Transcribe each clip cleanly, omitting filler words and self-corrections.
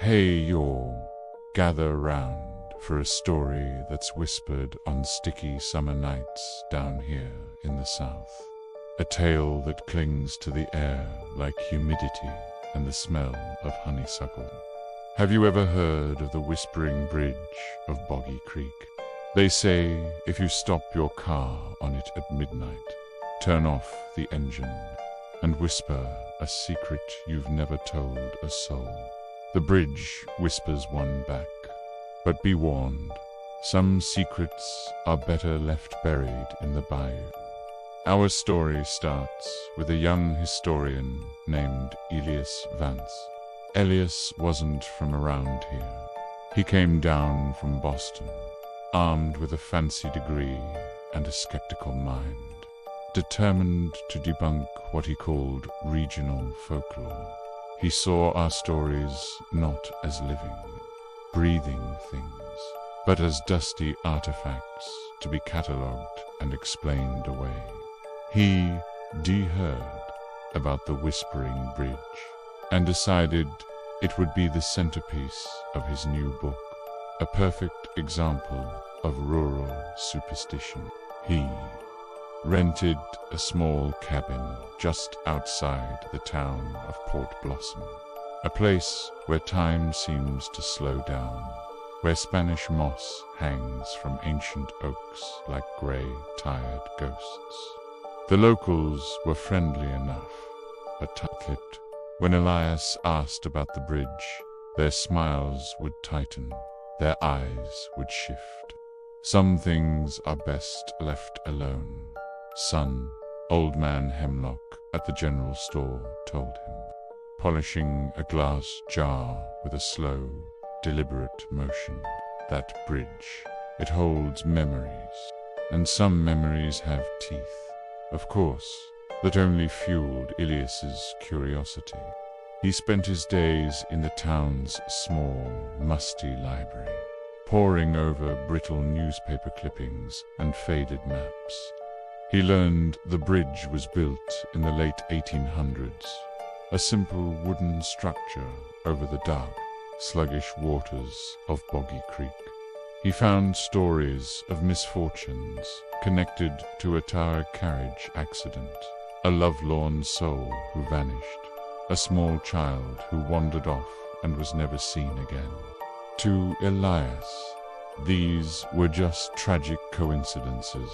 Hey y'all, gather round for a story that's whispered on sticky summer nights down here in the south. A tale that clings to the air like humidity and the smell of honeysuckle. Have you ever heard of the whispering bridge of Boggy Creek? They say if you stop your car on it at midnight, turn off the engine, and whisper a secret you've never told a soul, the bridge whispers one back. But be warned, some secrets are better left buried in the bayou. Our story starts with a young historian named Elias Vance. Elias wasn't from around here. He came down from Boston, armed with a fancy degree and a skeptical mind, determined to debunk what he called regional folklore. He saw our stories not as living, breathing things, but as dusty artifacts to be catalogued and explained away. He heard about the Whispering Bridge and decided it would be the centerpiece of his new book, a perfect example of rural superstition. He rented a small cabin just outside the town of Port Blossom, a place where time seems to slow down, where Spanish moss hangs from ancient oaks like gray, tired ghosts. The locals were friendly enough, but tight-lipped. When Elias asked about the bridge, their smiles would tighten, their eyes would shift. Some things are best left alone, son, old man Hemlock at the general store told him, polishing a glass jar with a slow, deliberate motion. That bridge, it holds memories, and some memories have teeth, of course, that only fueled Elias's curiosity. He spent his days in the town's small, musty library, poring over brittle newspaper clippings and faded maps. He learned the bridge was built in the late 1800s, a simple wooden structure over the dark, sluggish waters of Boggy Creek. He found stories of misfortunes connected to a tower carriage accident, a lovelorn soul who vanished, a small child who wandered off and was never seen again. To Elias, these were just tragic coincidences,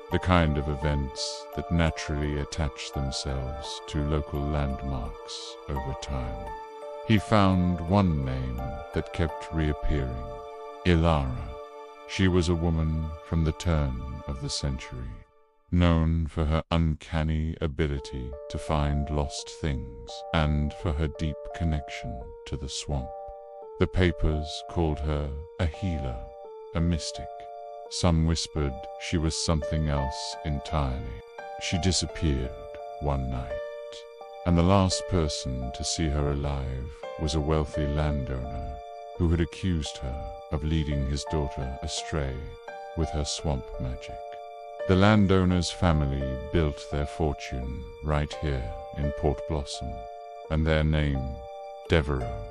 the kind of events that naturally attach themselves to local landmarks over time. He found one name that kept reappearing, Ilara. She was a woman from the turn of the century, known for her uncanny ability to find lost things and for her deep connection to the swamp. The papers called her a healer, a mystic. Some whispered she was something else entirely. She disappeared one night, and the last person to see her alive was a wealthy landowner who had accused her of leading his daughter astray with her swamp magic. The landowner's family built their fortune right here in Port Blossom, and their name, Devereaux,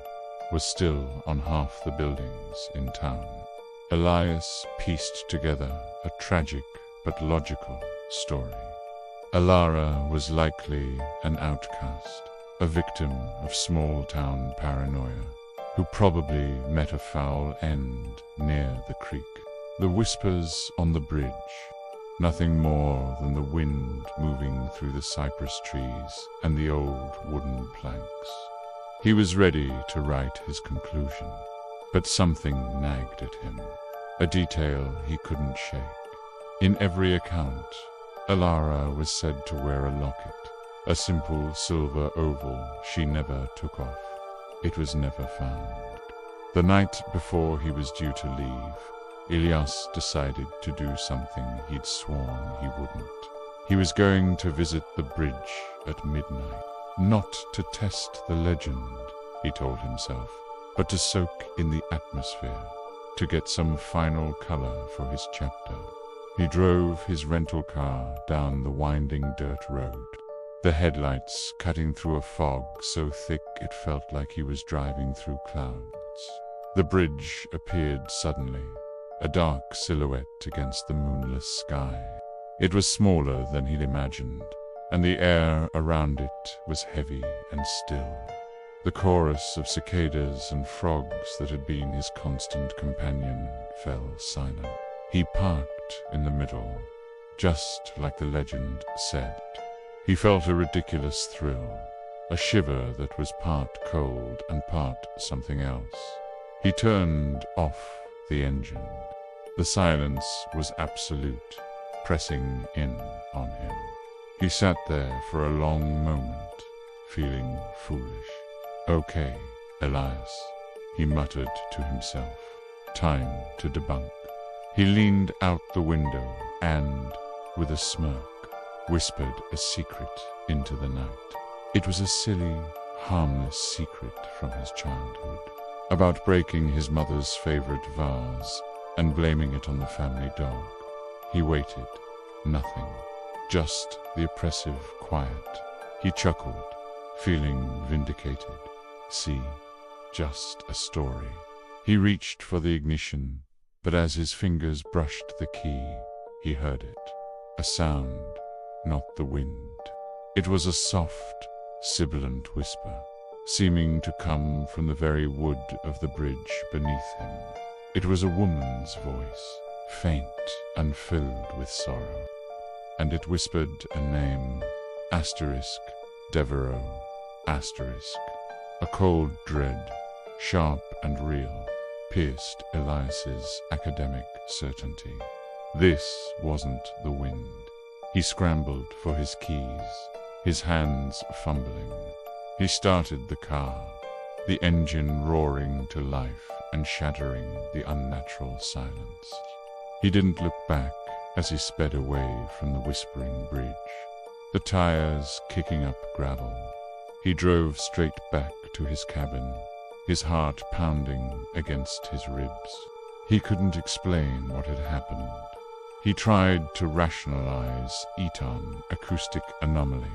was still on half the buildings in town. Elias pieced together a tragic but logical story. Ilara was likely an outcast, a victim of small-town paranoia, who probably met a foul end near the creek. The whispers on the bridge, nothing more than the wind moving through the cypress trees and the old wooden planks. He was ready to write his conclusion, but something nagged at him, a detail he couldn't shake. In every account, Ilara was said to wear a locket, a simple silver oval she never took off. It was never found. The night before he was due to leave, Elias decided to do something he'd sworn he wouldn't. He was going to visit the bridge at midnight, not to test the legend, he told himself, but to soak in the atmosphere, to get some final color for his chapter. He drove his rental car down the winding dirt road, the headlights cutting through a fog so thick it felt like he was driving through clouds. The bridge appeared suddenly, a dark silhouette against the moonless sky. It was smaller than he'd imagined, and the air around it was heavy and still. The chorus of cicadas and frogs that had been his constant companion fell silent. He parked in the middle, just like the legend said. He felt a ridiculous thrill, a shiver that was part cold and part something else. He turned off the engine. The silence was absolute, pressing in on him. He sat there for a long moment, feeling foolish. "Okay, Elias," he muttered to himself. "Time to debunk." He leaned out the window and, with a smirk, whispered a secret into the night. It was a silly, harmless secret from his childhood, about breaking his mother's favorite vase and blaming it on the family dog. He waited. Nothing. Just the oppressive quiet. He chuckled, feeling vindicated. See, just a story. He reached for the ignition, but as his fingers brushed the key, he heard it. A sound, not the wind. It was a soft, sibilant whisper, seeming to come from the very wood of the bridge beneath him. It was a woman's voice, faint and filled with sorrow, and it whispered a name, Devereaux, A cold dread, sharp and real, pierced Elias's academic certainty. This wasn't the wind. He scrambled for his keys, his hands fumbling. He started the car, the engine roaring to life and shattering the unnatural silence. He didn't look back as he sped away from the whispering bridge, the tires kicking up gravel. He drove straight back to his cabin, his heart pounding against his ribs. He couldn't explain what had happened. He tried to rationalize Eton acoustic anomaly,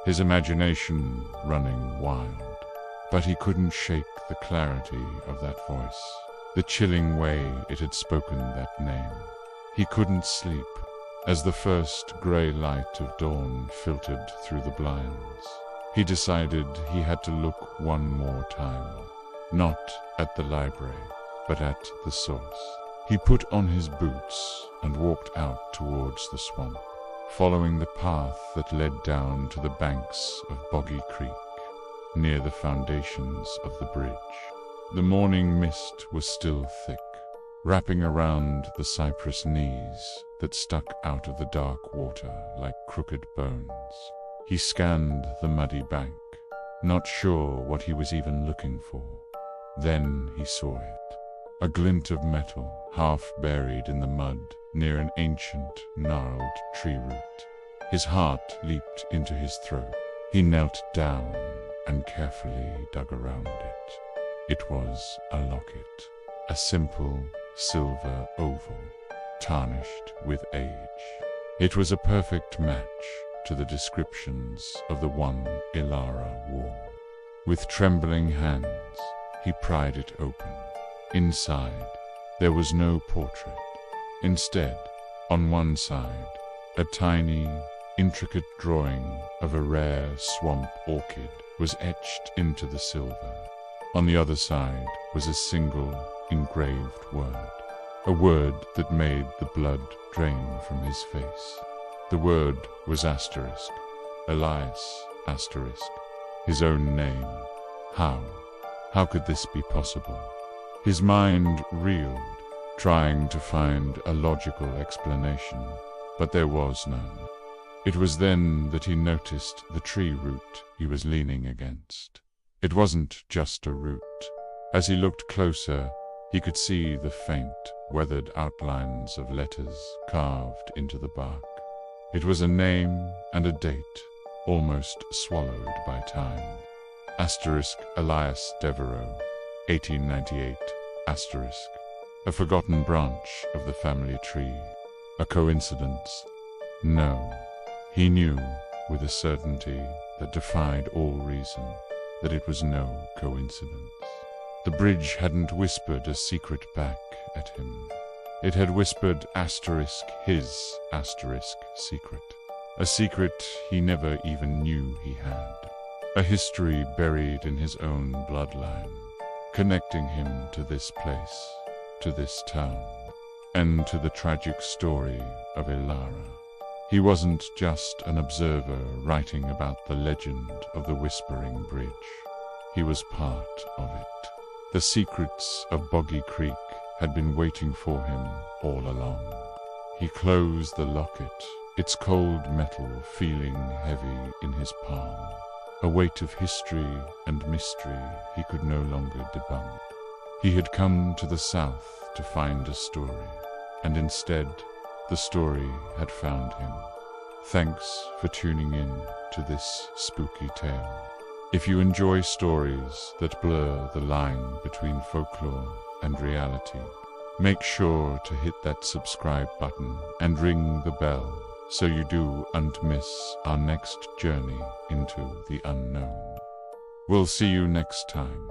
his imagination running wild. But he couldn't shake the clarity of that voice, the chilling way it had spoken that name. He couldn't sleep as the first grey light of dawn filtered through the blinds. He decided he had to look one more time, not at the library, but at the source. He put on his boots and walked out towards the swamp, following the path that led down to the banks of Boggy Creek, near the foundations of the bridge. The morning mist was still thick, wrapping around the cypress knees that stuck out of the dark water like crooked bones. He scanned the muddy bank, not sure what he was even looking for. Then he saw it, a glint of metal half buried in the mud near an ancient, gnarled tree root. His heart leaped into his throat. He knelt down and carefully dug around it. It was a locket, a simple silver oval, tarnished with age. It was a perfect match to the descriptions of the one Ilara wore. With trembling hands, he pried it open. Inside, there was no portrait. Instead, on one side, a tiny, intricate drawing of a rare swamp orchid was etched into the silver. On the other side was a single, engraved word, a word that made the blood drain from his face. The word was asterisk, Elias asterisk, his own name. How could this be possible? His mind reeled, trying to find a logical explanation, but there was none. It was then that he noticed the tree root he was leaning against. It wasn't just a root. As he looked closer, he could see the faint, weathered outlines of letters carved into the bark. It was a name and a date, almost swallowed by time. Asterisk Elias Devereaux, 1898, asterisk. A forgotten branch of the family tree. A coincidence? No. He knew, with a certainty that defied all reason, that it was no coincidence. The bridge hadn't whispered a secret back at him. It had whispered his secret. A secret he never even knew he had. A history buried in his own bloodline, connecting him to this place, to this town, and to the tragic story of Elara. He wasn't just an observer writing about the legend of the Whispering Bridge. He was part of it. The secrets of Boggy Creek had been waiting for him all along. He closed the locket, its cold metal feeling heavy in his palm. A weight of history and mystery he could no longer debunk. He had come to the south to find a story, and instead, the story had found him. Thanks for tuning in to this spooky tale. If you enjoy stories that blur the line between folklore and reality, make sure to hit that subscribe button and ring the bell so you don't miss our next journey into the unknown. We'll see you next time.